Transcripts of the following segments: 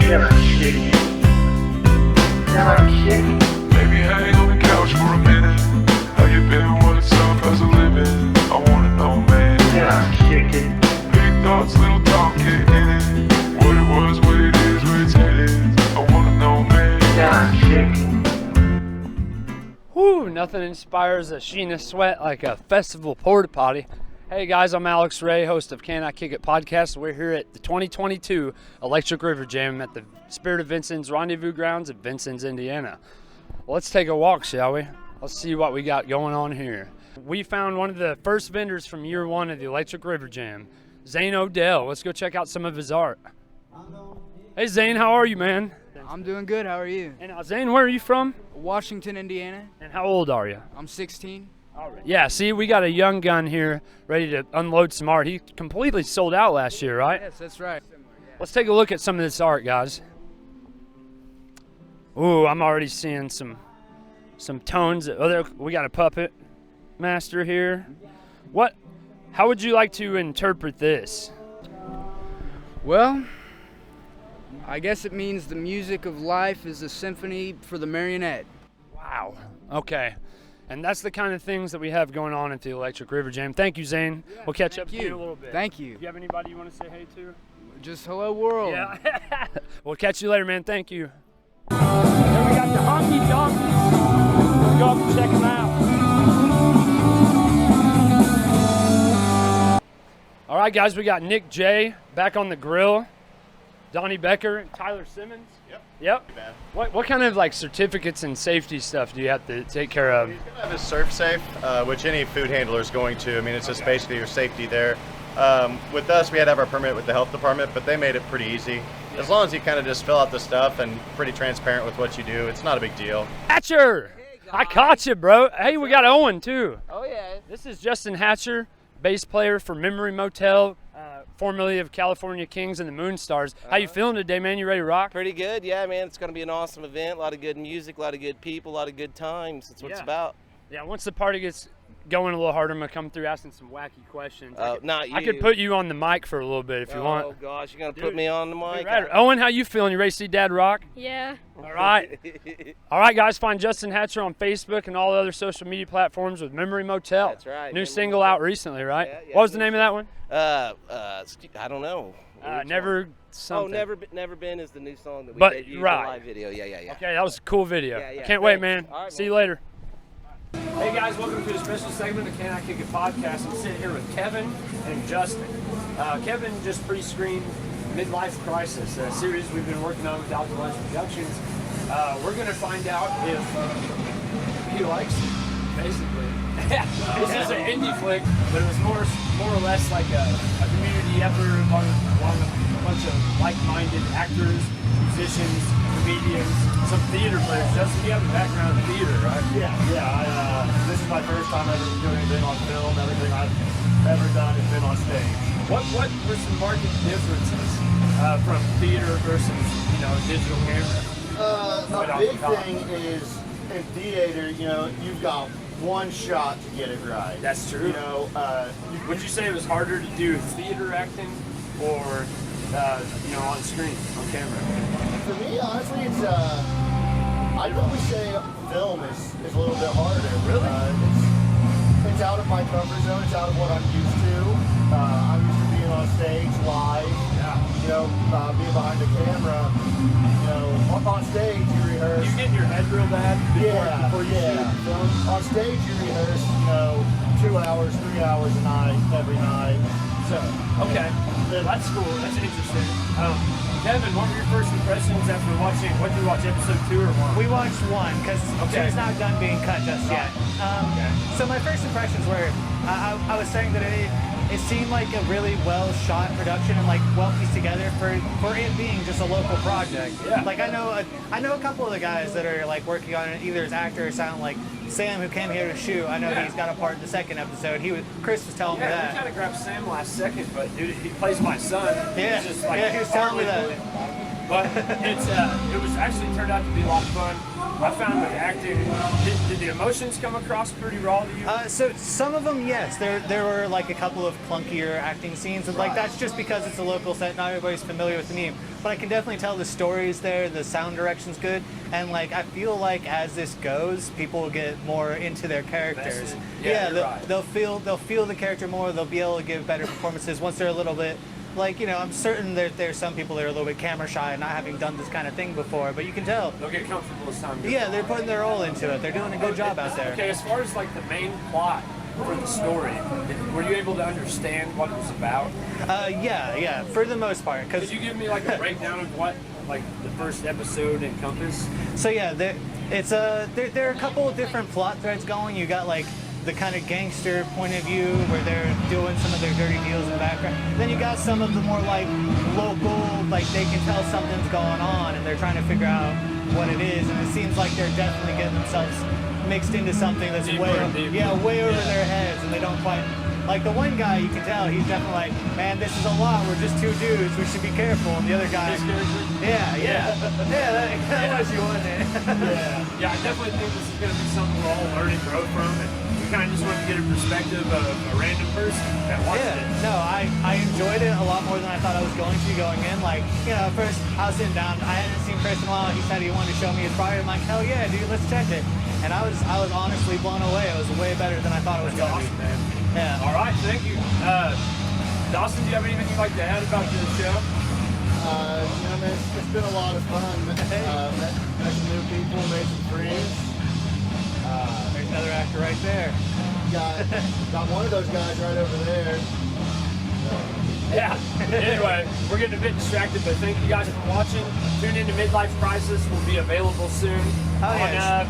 Yeah, I'm shaking. Yeah, I'm shaking. Maybe hang on the couch for a minute. How you been? What's up? How's the living? I wanna know, man. Yeah, I'm shaking. Big thoughts, little talk, get in it. What it was, what it is, where it's headed. I wanna know, man. Yeah, I'm shaking. Whew, nothing inspires a sheen of sweat like a festival porta potty. Hey guys, I'm Alex Ray, host of Can I Kick It podcast. We're here at the 2022 Electric River Jam at the Spirit of Vincent's Rendezvous Grounds in Vincennes, Indiana. Well, let's take a walk, shall we? Let's see what we got going on here. We found one of the first vendors from year one of the Electric River Jam, Zane Odell. Let's go check out some of his art. Hey Zane, how are you, man? I'm doing good. How are you? And Zane, where are you from? Washington, Indiana. And how old are you? I'm 16. Yeah, see, we got a young gun here ready to unload some art. He completely sold out last year, right? Yes, that's right. Let's take a look at some of this art, guys. Ooh, I'm already seeing some tones. Oh, there, we got a puppet master here. How would you like to interpret this? Well, I guess it means the music of life is a symphony for the marionette. Wow. Okay. And that's the kind of things that we have going on at the Electric River Jam. Thank you, Zane. We'll catch up with you in a little bit. Thank you. Do you have anybody you want to say hey to? Just hello, world. Yeah. We'll catch you later, man. Thank you. Here we got the honky donkeys. Let's go up and check them out. All right, guys, we got Nick J back on the grill. Donnie Becker, Tyler Simmons. Yep. Too bad. What kind of like certificates and safety stuff do you have to take care of? He's going to have his surf safe, which any food handler is going to. I mean, it's just basically your safety there. With us, we had to have our permit with the health department, but they made it pretty easy. As long as you kind of just fill out the stuff and pretty transparent with what you do, it's not a big deal. Hatcher! I caught you, bro. Hey, we got Owen, too. Oh, yeah. This is Justin Hatcher, bass player for Memory Motel, formerly of California Kings and the Moonstars. How you feeling today, man? You ready to rock? Pretty good, yeah, man. It's going to be an awesome event. A lot of good music, a lot of good people, a lot of good times. That's what it's about. Yeah, once the party gets going a little harder, I'm going to come through asking some wacky questions. Not you. I could put you on the mic for a little bit if you want. Oh, gosh, you're going to put me on the mic? Right. Owen, how you feeling? You ready to see Dad rock? Yeah. All right. All right, guys, find Justin Hatcher on Facebook and all the other social media platforms with Memory Motel. That's right. New Memory single Motel. out recently, right? Yeah, What was the name of that one? I don't know. Never Oh, something. Never Been is the new song that we But, debuted right. the live video. Yeah. Okay, that was a cool video. Yeah. Can't wait, Thanks. man. All right, See man. you later. Hey guys, welcome to a special segment of Can I Kick It podcast. I'm sitting here with Kevin and Justin. Kevin just pre-screened Midlife Crisis, a series we've been working on with Alkaline Lunch Productions. We're going to find out if he likes it, basically. This is an indie flick, but it was more or less like a community effort among a bunch of like-minded actors, musicians, comedians, some theater players. Justin, you have a background in theater, right? Yeah. This is my first time ever doing anything on film. Everything I've ever done has been on stage. What were some marked differences from theater versus digital camera? A big thing is in theater, you've got one shot to get it right. That's true. Would you say it was harder to do theater acting or on screen, on camera? For me, honestly, it's I'd probably say film is a little bit harder. Really? It's out of my comfort zone. It's out of what I'm used to. I'm used to being on stage live. Yeah. Being behind the camera. On stage you rehearse. You get in your head real bad before you shoot film? On stage you rehearse, 2 hours, 3 hours a night, every night. So, okay. That's cool. That's interesting. Kevin, what were your first impressions after watching, what did you watch, episode 2 or 1? We watched 1 because Okay. it's not done being cut just yet. Okay. So my first impressions were, I was saying that it seemed like a really well shot production and like well pieced together for it being just a local project. Yeah. Like I know a couple of the guys that are like working on it, either as actor or sound, like Sam, who came here to shoot. I know he's got a part in the second episode. Chris was telling me Yeah, that. we kind of grabbed Sam last second, but dude, he plays my son. Yeah, He's just like he was telling me that. But it was actually turned out to be a lot of fun. I found with acting, did the emotions come across pretty raw to you? So some of them, yes. There were like a couple of clunkier acting scenes, and like that's just because it's a local set. Not everybody's familiar with the meme, but I can definitely tell the story's there. The sound direction's good, and like I feel like as this goes, people will get more into their characters. They'll feel the character more. They'll be able to give better performances once they're a little bit. Like, you know, I'm certain there's some people that are a little bit camera shy and not having done this kind of thing before, but you can tell. They'll get comfortable as time goes Yeah, on. they're putting their all into it. They're doing a good job out there. Okay, as far as like the main plot for the story, were you able to understand what it was about? Yeah, for the most part. Could you give me like a breakdown of what like the first episode encompassed? So yeah, there are a couple of different plot threads going. You got like the kind of gangster point of view where they're doing some of their dirty deals in the background. Then you got some of the more like local, like they can tell something's going on and they're trying to figure out what it is. And it seems like they're definitely getting themselves mixed into something that's way over their heads, and they don't quite. Like the one guy, you can tell he's definitely like, man, this is a lot. We're just two dudes. We should be careful. And the other guy, that was you, wasn't it? Yeah, I definitely think this is going to be something we'll all learn and grow from. And we kind of just wanted to get a perspective of a random person that watched it. No, I enjoyed it a lot more than I thought I was going to going in. Like, you know, at first I was sitting down. I hadn't seen Chris in a while. He said he wanted to show me his prior. I'm like, hell yeah, dude, let's check it. And I was honestly blown away. It was way better than I thought it was going to be. Man. Yeah. All right, thank you. Dawson, do you have anything you'd like to add about the show? It's been a lot of fun. Met some new people, made some friends. There's another actor right there. Got one of those guys right over there. Yeah. Anyway, we're getting a bit distracted, but thank you guys for watching. Tune in to Midlife Crisis. Will be available soon on,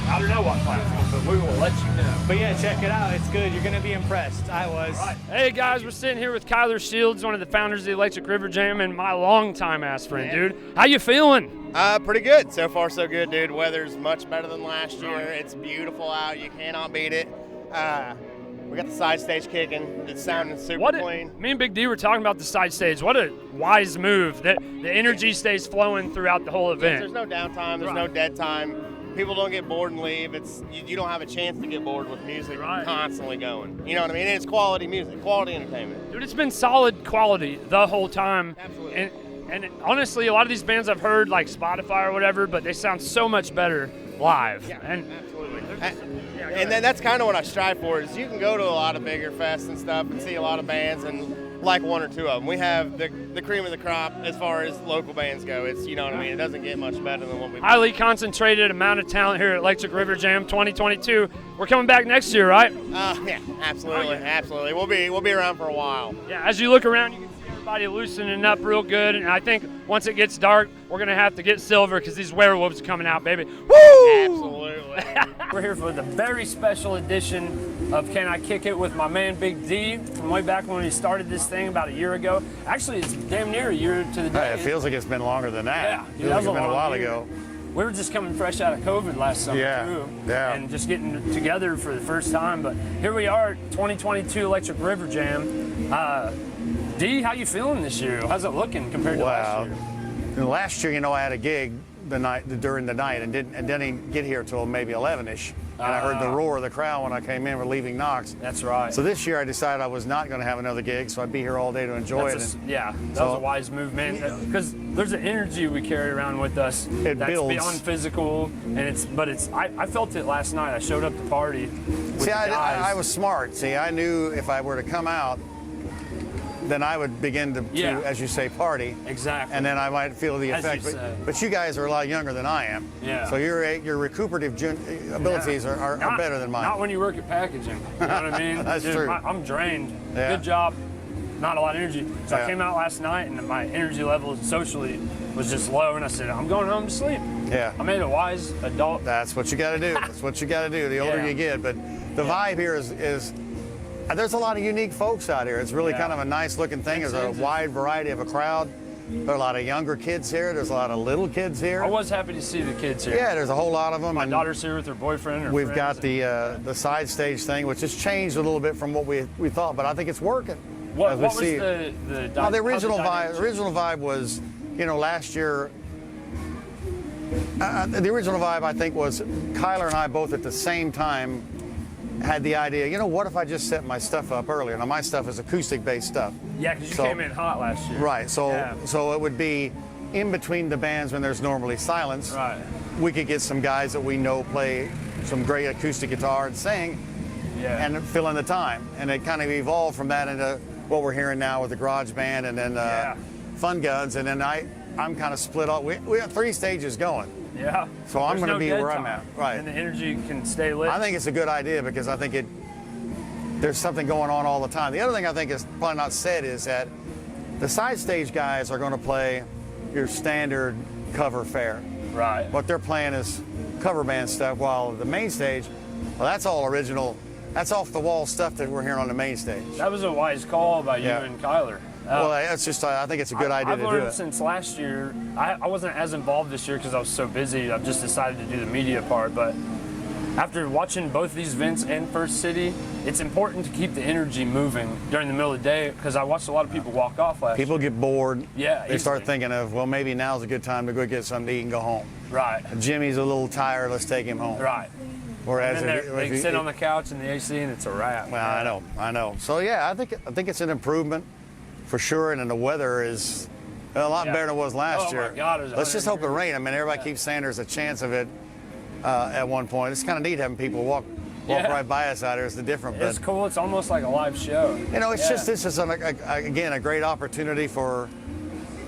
I don't know what platform, but we will let you know. But yeah, check it out. It's good. You're going to be impressed. I was. Right. Hey guys, we're sitting here with Kyler Shields, one of the founders of the Electric River Jam, and my longtime ass friend, dude. How you feeling? Pretty good. So far, so good, dude. Weather's much better than last year. It's beautiful out. You cannot beat it. We got the side stage kicking. It's sounding super clean. Me and Big D were talking about the side stage. What a wise move that the energy stays flowing throughout the whole event. There's no downtime. There's no dead time. People don't get bored and leave. It's you don't have a chance to get bored with music constantly going. You know what I mean? And it's quality music, quality entertainment. Dude, it's been solid quality the whole time. Absolutely. And honestly, a lot of these bands I've heard, like Spotify or whatever, but they sound so much better live. Yeah, and absolutely. And then that's kind of what I strive for. Is you can go to a lot of bigger fests and stuff and see a lot of bands and like one or two of them. We have the cream of the crop as far as local bands go. It's, you know what I mean? It doesn't get much better than what we've highly concentrated amount of talent here at Electric River Jam 2022. We're coming back next year, right? Yeah, absolutely, absolutely. We'll be around for a while. Yeah, as you look around, you can see everybody loosening up real good, and I think once it gets dark, we're gonna have to get silver because these werewolves are coming out, baby. Woo! Absolutely. We're here for the very special edition of Can I Kick It with my man Big D from way back when we started this thing about a year ago. Actually, it's damn near a year to the day. Hey, it feels like it's been longer than that. Yeah, It feels like it's been a while ago. We were just coming fresh out of COVID last summer too, and just getting together for the first time. But here we are, 2022 Electric River Jam. D, how you feeling this year? How's it looking compared to last year? Last year, I had a gig during the night and didn't get here till maybe 11ish. And I heard the roar of the crowd when I came in. We're leaving Knox. That's right. So this year I decided I was not going to have another gig, so I'd be here all day to enjoy it. That was a wise move, man. Because there's an energy we carry around with us that's builds. beyond physical, and I felt it last night. I showed up to party with the guys. I was smart. See, I knew if I were to come out, then I would begin to, as you say, party. Exactly. And then I might feel the effect. But you guys are a lot younger than I am. Yeah. So your recuperative abilities are better than mine. Not when you work at packaging. You know what I mean? That's true. I'm drained. Yeah. Good job. Not a lot of energy. So I came out last night and my energy level socially was just low, and I said, I'm going home to sleep. Yeah. I made a wise adult. That's what you got to do. That's what you got to do. The older you get. But the vibe here is there's a lot of unique folks out here. It's really kind of a nice looking thing. There's a wide variety of a crowd. There are a lot of younger kids here. There's a lot of little kids here. I was happy to see the kids here. Yeah, there's a whole lot of them. My daughter's here with her boyfriend. We've got the side stage thing, which has changed a little bit from what we thought, but I think it's working. as we What was see. the original dynamic vibe. change? Original vibe was, last year. The original vibe, I think, was Kyler and I both at the same time had the idea. What if I just set my stuff up earlier? Now my stuff is acoustic-based stuff. Yeah, because you came in hot last year. Right. So Yeah. so it would be in between the bands when there's normally silence. Right. We could get some guys that we know play some great acoustic guitar and sing, Yeah. and fill in the time. And it kind of evolved from that into what we're hearing now with the Garage Band and then Fun Guns. And then I'm kind of split up. We have 3 stages going. Yeah. So I'm There's going to no be dead where I'm time, at. Right. And the energy can stay lit. I think it's a good idea because I think there's something going on all the time. The other thing I think is probably not said is that the side stage guys are going to play your standard cover fare. Right. What they're playing is cover band stuff, while the main stage, well, that's all original. That's off the wall stuff that we're hearing on the main stage. That was a wise call by you Yeah. and Kyler. Well, that's just, I think it's a good idea I've to do learned it. since last year. I wasn't as involved this year because I was so busy. I've just decided to do the media part. But after watching both these events and First City, it's important to keep the energy moving during the middle of the day because I watched a lot of people walk off last People year. get bored. Yeah, They start easily. thinking of, well, maybe now's a good time to go get something to eat and go home. Right. Jimmy's a little tired, let's take him home. Right. Whereas And then if they you- sit on the couch in the AC and it's a wrap. Well, I know. So yeah, I think it's an improvement for sure, and then the weather is a lot Yeah. better than it was last Oh, my year. God, it was Let's just 100 hope it rains. I mean, everybody keeps saying there's a chance of it at one point. It's kind of neat having people walk Yeah. right by us out there. It's the different, It's but cool. It's almost like a live show. it's Yeah. just this is again a great opportunity for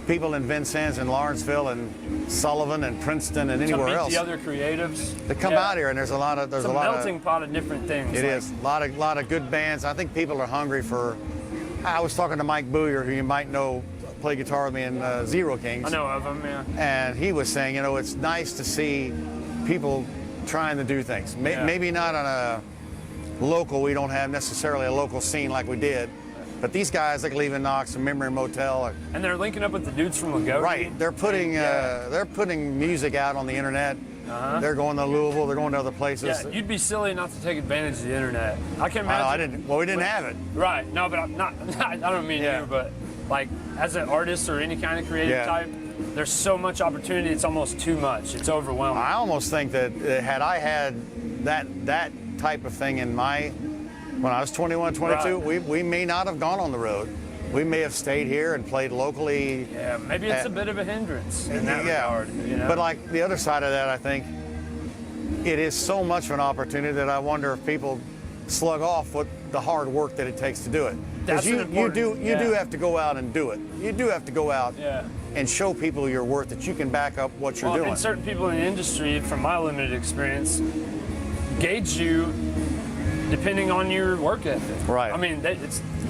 people in Vincennes and Lawrenceville and Sullivan and Princeton and to anywhere meet else the other creatives. to come Yeah. out here. And there's a lot of It's a melting pot of different things. It is a lot of good bands. I think people are hungry for. I was talking to Mike Booyer, who you might know, play guitar with me in Zero Kings. I know of them, yeah. And he was saying, it's nice to see people trying to do things. Yeah. Maybe not on a local. We don't have necessarily a local scene like we did, but these guys like Leaving Knox and Memory Motel. And they're linking up with the dudes from Lagodi. Right. They're putting music out on the internet. Uh-huh. They're going to Louisville. They're going to other places. Yeah, you'd be silly not to take advantage of the internet. I can imagine. I didn't. Well, we didn't have it. Right. No, but I'm not. I don't mean you, but like as an artist or any kind of creative type, there's so much opportunity. It's almost too much. It's overwhelming. I almost think that had I had that type of thing when I was 21, 22, we may not have gone on the road. We may have stayed here and played locally. Yeah, maybe it's a bit of a hindrance in that regard. But like the other side of that, I think it is so much of an opportunity that I wonder if people slug off what the hard work that it takes to do it. That's you do important. have to go out and do it. You do have to go out and show people your worth, that you can back up what you're doing. And certain people in the industry, from my limited experience, gauge you depending on your work ethic. Right. I mean,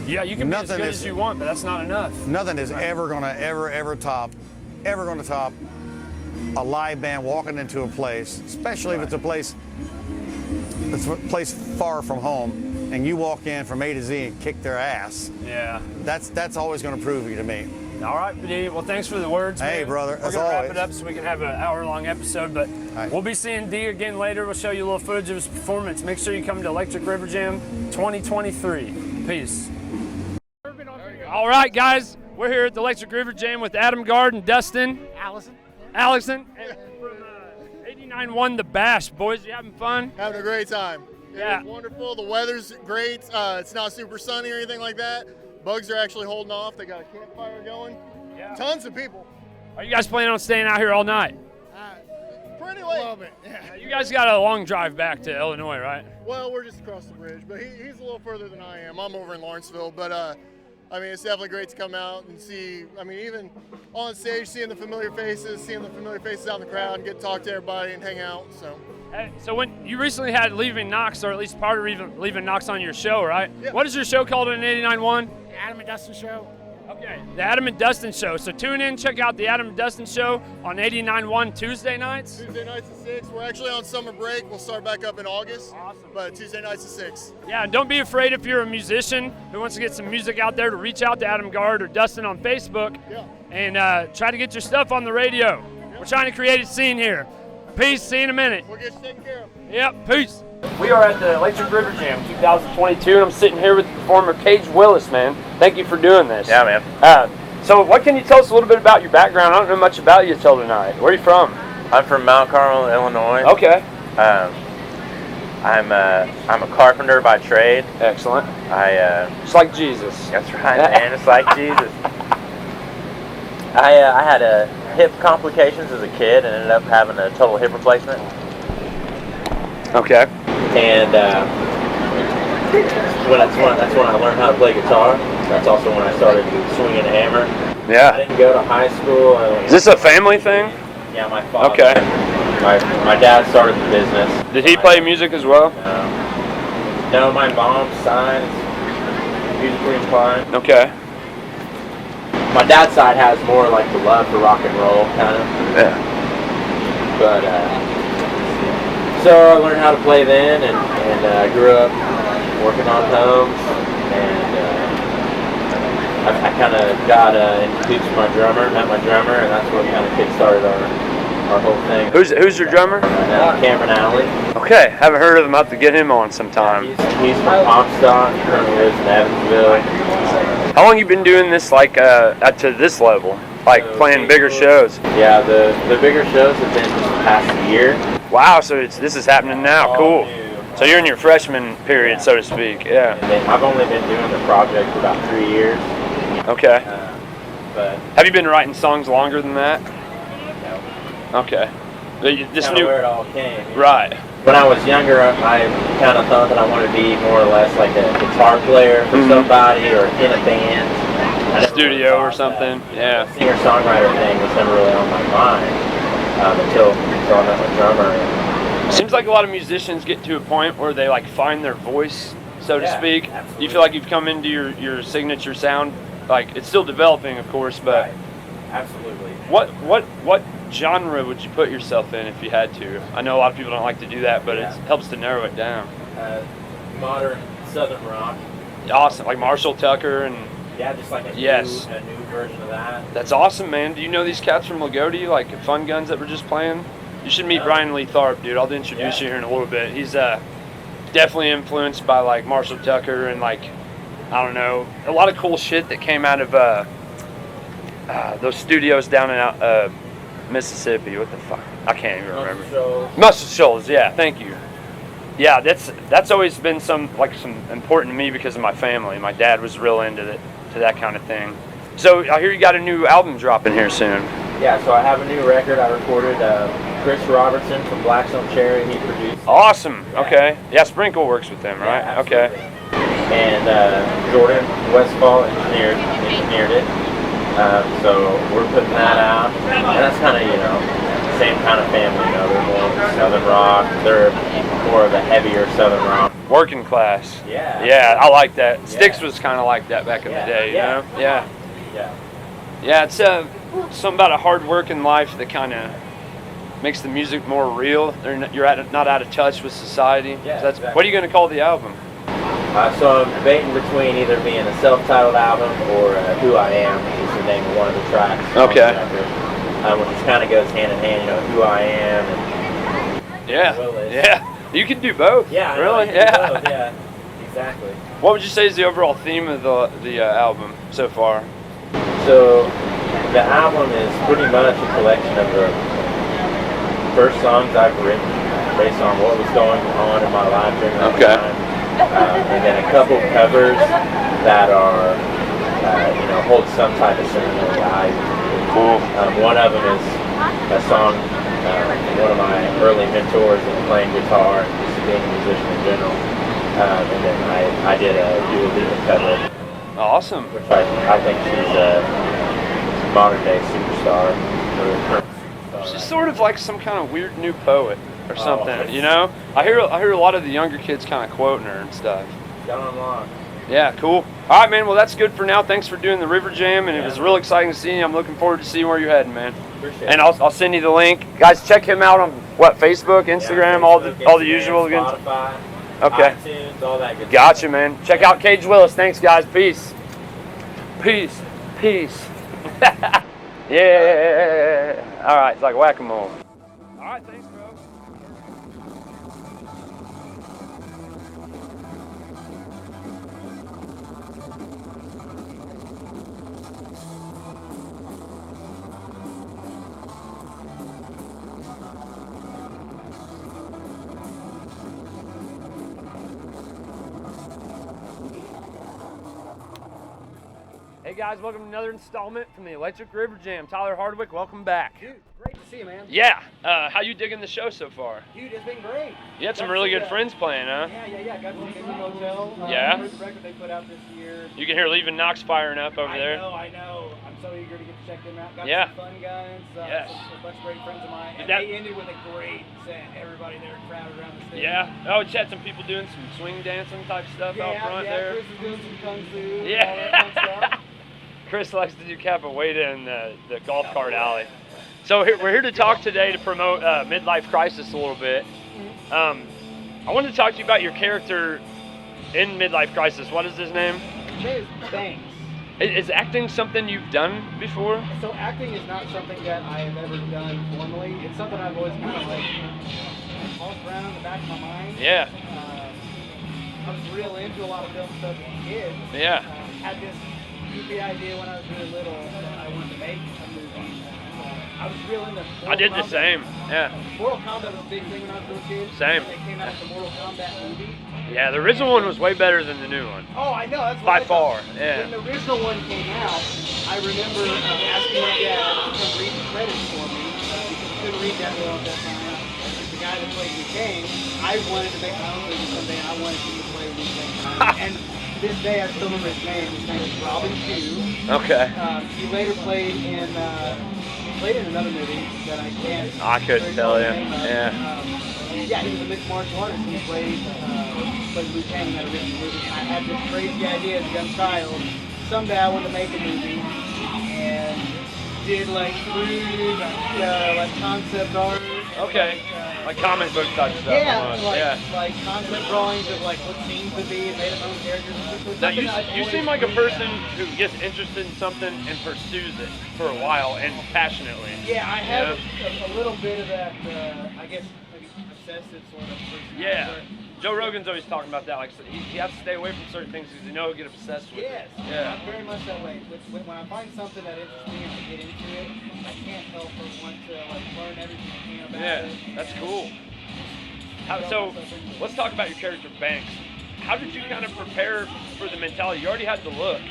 you can be as good as you want, but that's not enough. Nothing is ever going to top a live band walking into a place, especially if it's a place far from home, and you walk in from A to Z and kick their ass. Yeah. That's always going to prove you to me. All right, D. Well, thanks for the words. Hey, man. brother, We're as gonna wrap always. it up so we can have an hour-long episode. But we'll be seeing D again later. We'll show you a little footage of his performance. Make sure you come to Electric River Jam 2023. Peace. All right, guys, we're here at the Electric River Jam with Adam Gard and Dustin. Allison. And from 89-1 The Bash. Boys, you having fun? Having a great time. Yeah. It's wonderful. The weather's great. It's not super sunny or anything like that. Bugs are actually holding off. They got a campfire going. Yeah. Tons of people. Are you guys planning on staying out here all night? Pretty late. Love it. Yeah. You guys got a long drive back to Illinois, right? Well, we're just across the bridge, but he's a little further than I am. I'm over in Lawrenceville, but I mean, it's definitely great to come out and see. I mean, even on stage, seeing the familiar faces out in the crowd, and get to talk to everybody and hang out. So when you recently had Leaving Knox, or at least part of Leaving Knox on your show, right? Yeah. What is your show called in 89.1? The Adam and Dustin Show. Okay, the Adam and Dustin Show. So tune in, check out the Adam and Dustin Show on 89.1 Tuesday nights. Tuesday nights at 6. We're actually on summer break. We'll start back up in August. Awesome. But Tuesday nights at 6. Yeah, and don't be afraid if you're a musician who wants to get some music out there to reach out to Adam Gard or Dustin on Facebook and try to get your stuff on the radio. We're trying to create a scene here. Peace, see you in a minute. We'll get you taken care of. Yep, peace. We are at the Electric River Jam 2022, and I'm sitting here with the performer Cage Willis, man. Thank you for doing this. Yeah, man. So what can you tell us a little bit about your background? I don't know much about you till tonight. Where are you from? I'm from Mount Carmel, Illinois. Okay. I'm a carpenter by trade. Excellent. Just like Jesus. That's right, man. It's like Jesus. I had hip complications as a kid and ended up having a total hip replacement. Okay. And that's when I learned how to play guitar. That's also when I started swinging a hammer. Yeah. I didn't go to high school. Is this a family thing? Yeah, my father. Okay. My dad started the business. Did he play music as well? No, my mom's side is musically inclined. Okay. My dad's side has more like the love for rock and roll, kind of. Yeah. But so I learned how to play then, and I grew up working on homes, and I kind of got introduced to my drummer, met my drummer, and that's what kind of kick-started our whole thing. Who's your drummer? Cameron Alley. Okay, haven't heard of him. I'll have to get him on sometime. He's from Comstock. He currently lives in Evansville. How long you been doing this, like, to this level? Like, playing bigger shows? Yeah, the bigger shows have been just the past year. Wow, so this is happening now. Cool. So you're in your freshman period, so to speak. Yeah. I've only been doing the project for about 3 years. Okay. But have you been writing songs longer than that? No. Okay. This kinda new where it all came. Right. When I was younger, I kind of thought that I wanted to be more or less like a guitar player for somebody or in a band. Studio or something. Yeah. The singer-songwriter thing was never really on my mind until I met my drummer. Seems like a lot of musicians get to a point where they like find their voice, so to speak. Absolutely. Do you feel like you've come into your signature sound? Like, it's still developing, of course, but Right. Absolutely. What genre would you put yourself in if you had to? I know a lot of people don't like to do that, but it helps to narrow it down. Modern Southern rock. Awesome, like Marshall Tucker and Yeah, just like a new version of that. That's awesome, man. Do you know these cats from Lagodi, like Fun Guns that were just playing? You should meet Brian Lee Tharp, dude. I'll introduce you here in a little bit. He's definitely influenced by like Marshall Tucker and like, I don't know, a lot of cool shit that came out of those studios down in Mississippi. What the fuck? I can't even remember. Muscle Shoals. Yeah, thank you. Yeah, that's always been some important to me because of my family. My dad was real into that kind of thing. So I hear you got a new album dropping here soon. Yeah, so I have a new record I recorded. Chris Robertson from Blackstone Cherry, he produced. Awesome. Okay. Yeah, Sprinkle works with them, right? Yeah, okay. And Jordan Westfall engineered it. So we're putting that out, and that's kind of same kind of family. They're more Southern rock. They're more of a heavier Southern rock. Working class. Yeah. Yeah, I like that. Styx was kind of like that back in the day, you know? Yeah. Yeah, it's something about a hard work in life that kind of makes the music more real. You're not out of touch with society. Yeah, What are you going to call the album? So I'm debating between either being a self-titled album or Who I Am, which is the name of one of the tracks. Okay. Which kind of goes hand in hand, Who I Am and Yeah. Willis. Yeah. You can do both. Yeah. Really? I can do both, yeah. Exactly. What would you say is the overall theme of the album so far? So the album is pretty much a collection of the first songs I've written based on what was going on in my life during that time. And then a couple covers that are, hold some type of sentimental value. Cool. One of them is a song from one of my early mentors in playing guitar and just being a musician in general. And then I did a Dua Lipa cover. Awesome. Which I think she's a modern day superstar. She's sort of like some kind of weird new poet or something, I hear a lot of the younger kids kind of quoting her and stuff. Got on lock. Yeah, cool. All right, man. Well, that's good for now. Thanks for doing the River Jam, and it was real exciting to see you. I'm looking forward to seeing where you're heading, man. Appreciate and it. I'll send you the link, guys. Check him out on Facebook, Instagram, all the usual. Spotify, Okay. iTunes, all that good Gotcha, man. Check out Cage Willis. Thanks, guys. Peace. Peace. Peace. Yeah. All right. It's like whack-a-mole. All right. Thanks, bro. guys, welcome to another installment from the Electric River Jam. Tyler Hardwick, welcome back. Dude, great to see you, man. Yeah, how you digging the show so far? Dude, it's been great. You had some really good friends playing, huh? Yeah. Got to see the Motel. Yeah. First record they put out this year. You can hear Leaving Knox firing up over there. I know. I'm so eager to get to check them out. Got Yeah. some fun guys. Yes. A bunch of great friends of mine. And That- they ended with a great set. Everybody there crowded around the stage. Yeah. Oh, it's had some people doing some swing dancing type stuff out front there. Chris is doing some kung fu. Yeah. All that fun stuff. Chris likes to do capoeira in the golf cart alley. So we're here to talk today to promote Midlife Crisis a little bit. I wanted to talk to you about your character in Midlife Crisis. What is his name? His name is Banks. Is acting something you've done before? So acting is not something that I have ever done formally. It's something I've always kind of like tossed around in the back of my mind. Yeah. I was real into a lot of film stuff as a kid. Yeah. Had this goofy idea when I was really little that I wanted to make a movie. I was real into Mortal I did the Kombat. same. Yeah. Mortal Kombat was a big thing when I was a little kid. Same. When they came out with the Mortal Kombat movie. Yeah, the original one was way better than the new one. Oh, I know. That's By what I thought. far, yeah. When the original one came out, I remember asking my dad to come read the credits for me because he couldn't read that well at that time. The guy that played Liu Kang, I wanted to make my own movie someday, and I wanted him to play Liu Kang. And to this day, I still remember his name. His name is Robin Chu. Okay. He later played in another movie that I can't. I couldn't tell you. Yeah. Yeah, he was a mixed martial artist. He played Liu Kang in that original movie. And I had this crazy idea as a young child. Someday I wanted to make a movie, and did like crude, like concept art. Okay. Like comic book type stuff. Yeah, almost. like concept drawings of like what scenes would be, and made up my own characters. Now you seem like a person who gets interested in something and pursues it for a while and passionately. Yeah, I have a little bit of that. I guess maybe obsessive sort of personality. Yeah. Joe Rogan's always talking about that. Like he has to stay away from certain things because you know he'll get obsessed with Yes, it. Yeah. I'm very much that way. When I find something that interests me and I get into it, I can't help but want to like learn everything I can about Yeah, it. that's cool. So let's talk about your character Banks. How did you kind of prepare for the mentality? You already had the look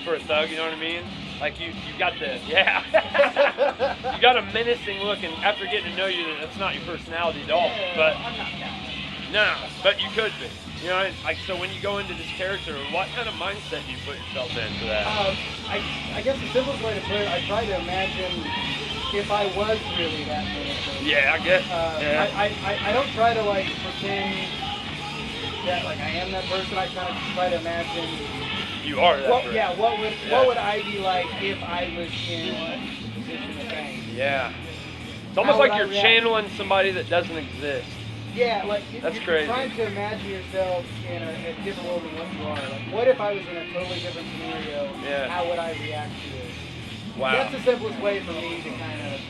for a thug, you know what I mean? Like you got the you got a menacing look, and after getting to know you, that's not your personality at all. But I'm not that. no, but you could be. You know, like so when you go into this character, what kind of mindset do you put yourself in for that? I guess the simplest way to put it, I try to imagine if I was really that person. Yeah, I guess. Yeah. I don't try to like pretend that like I am that person. I kind of try to imagine. You are that person. Yeah. What would I be like if I was in the position of Banks? Yeah. It's almost like you're channeling somebody that doesn't exist. Yeah, like that's you're crazy. Trying to imagine yourself in a different world than what you are. Like, what if I was in a totally different scenario? Yeah. How would I react to it? Wow. That's the simplest way for me to kind of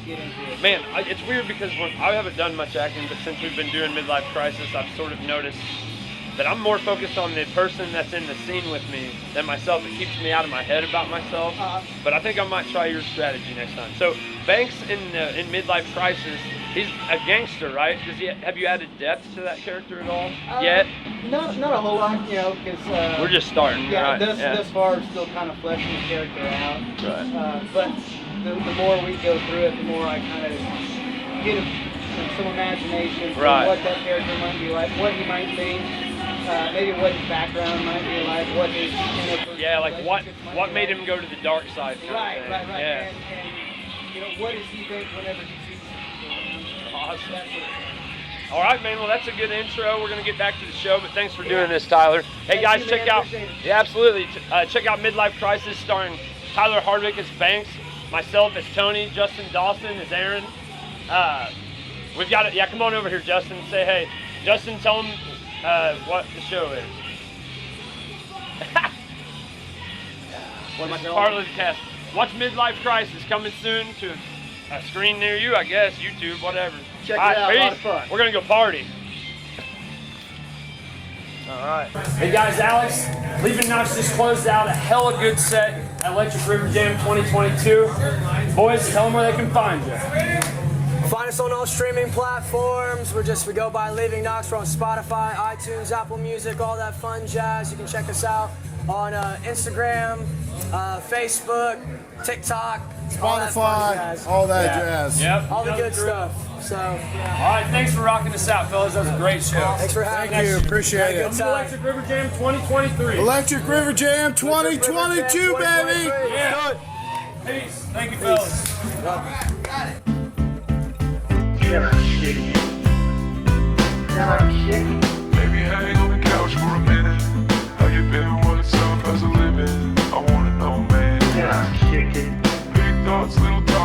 get into it. Man, it's weird because when I haven't done much acting, but since we've been doing Midlife Crisis, I've sort of noticed that I'm more focused on the person that's in the scene with me than myself. It keeps me out of my head about myself. But I think I might try your strategy next time. So Banks in Midlife Crisis, he's a gangster, right? Have you added depth to that character at all yet? Not a whole lot, you know, because we're just starting. Yeah, right? Thus far, we're still kind of fleshing the character out. Right. But the more we go through it, the more I kind of get some imagination for what that character might be like, what he might think. Maybe what his background might be like, what his like what made him go to the dark side. Right. Yeah. And you know, what does he think whenever he sees people around? Awesome. All right, man. Well, that's a good intro. We're gonna get back to the show, but thanks for doing this, Tyler. Hey guys, check out. Yeah, absolutely. Check out Midlife Crisis, starring Tyler Hardwick as Banks, myself as Tony, Justin Dawson as Aaron. We've got it. Yeah, come on over here, Justin. Say hey, Justin. Tell him what the show is. Part of the cast. Watch Midlife Crisis, coming soon to a screen near you, I guess, YouTube, whatever. Check it out, a lot of fun. We're gonna go party. All right. Hey guys, Alex, Leaving Knox just closed out a hella good set at Electric River Jam 2022. Boys, tell them where they can find you. Find us on all streaming platforms. We go by Leaving Knox. We're on Spotify, iTunes, Apple Music, all that fun jazz. You can check us out on Instagram, Facebook, TikTok, Spotify, all that jazz. Yep. all the good stuff. So, All right, thanks for rocking us out, fellas. That was a great show. thanks for having Thank you, us. appreciate it. Good time. Electric River Jam 2023. Electric River Jam 2022, baby. Yeah. Peace. Thank you, fellas. Maybe hang on the couch for a minute. How you been? What's up? How's it living? I wanna know, man. Big thoughts, little thoughts.